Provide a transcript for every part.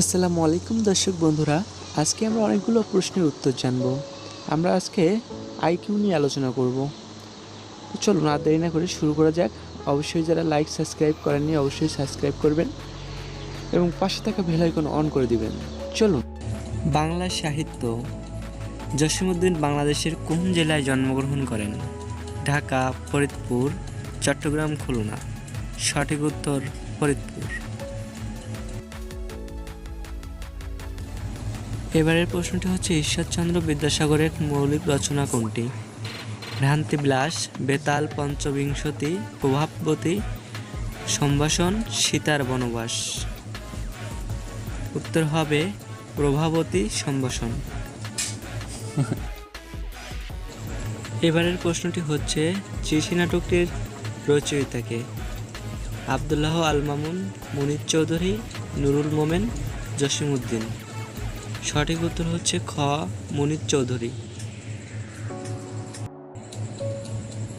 আসসালামু আলাইকুম দর্শক বন্ধুরা, আজকে আমরা অনেকগুলো প্রশ্নের উত্তর জানব। আমরা আজকে আইকিউ নিয়ে আলোচনা করব। তো চলুন আর দেরি না করে শুরু করা যাক। অবশ্যই যারা লাইক সাবস্ক্রাইব করেননি অবশ্যই সাবস্ক্রাইব করবেন এবং পাশে থাকা বেল আইকন অন করে দিবেন। চলুন। বাংলা সাহিত্য। জসীমউদ্দীন বাংলাদেশের কোন জেলায় জন্মগ্রহণ করেন? ঢাকা, ফরিদপুর, চট্টগ্রাম, খুলনা। সঠিক উত্তর ফরিদপুর। এবারের প্রশ্নটি হচ্ছে, ঈশ্বরচন্দ্র বিদ্যাসাগরের মৌলিক রচনা কোনটি? ভ্রান্তিবিলাস, বেতাল, পঞ্চবিংশতি, প্রভাবতী, সম্ভাষণ, সীতার বনবাস। উত্তর হবে প্রভাবতী সম্ভাষণ। এবারের প্রশ্নটি হচ্ছে, চিঠি নাটকটির রচয়িতাকে? আব্দুল্লাহ আল মামুন, মুনির চৌধুরী, নুরুল মোমেন, জসীমউদ্দীন। সঠিক উত্তর হচ্ছে খ, মুনির চৌধুরী।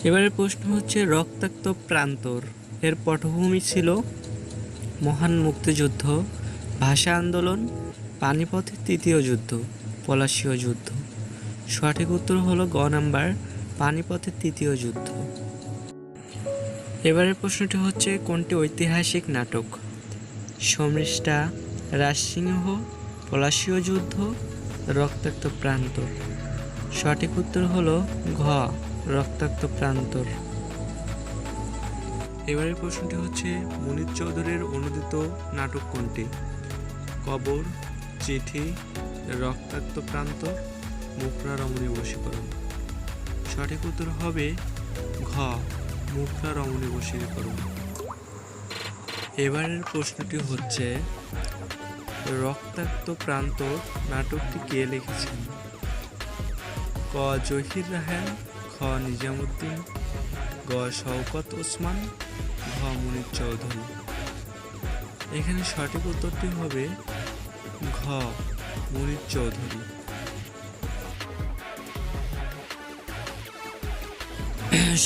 এবারের প্রশ্ন হচ্ছে, রক্তাক্ত প্রান্তর এর পটভূমি ছিল মহান মুক্তিযুদ্ধ, ভাষা আন্দোলন, পানিপথের তৃতীয় যুদ্ধ, পলাশীয় যুদ্ধ। সঠিক উত্তর হলো গ নাম্বার, পানিপথের তৃতীয় যুদ্ধ। এবারের প্রশ্নটি হচ্ছে, কোনটি ঐতিহাসিক নাটক? শর্মিষ্ঠা, রাজসিংহ, পলাশীয় যুদ্ধ, রক্তাক্ত প্রান্তর। সঠিক উত্তর হলো ঘ, রক্তাক্ত প্রান্তর। এবারের প্রশ্নটি হচ্ছে, মুনির চৌধুরীর অনুদিত নাটক কোনটি? কবর, চিঠি, রক্তাক্ত প্রান্তর, মুখরা রমণী বশীকরণ। সঠিক উত্তর হবে ঘ, মুখরা রমণী বশীকরণ। এবারের প্রশ্নটি হচ্ছে, রক্তাক্ত প্রান্তর নাটকটি কে লিখেছেন? ক, জহির রায়হান, খ, নিজামুদ্দিন, গ, শওকত ওসমান, ঘ, মুনির চৌধুরী। এখানে সঠিক উত্তরটি হবে ঘ, মুনির চৌধুরী।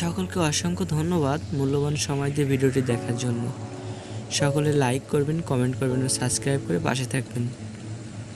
সকলকে অসংখ্য ধন্যবাদ মূল্যবান সময় দিয়ে ভিডিওটি দেখার জন্য। সকলে লাইক করবেন, কমেন্ট করবেন ও সাবস্ক্রাইব করে পাশে থাকবেন।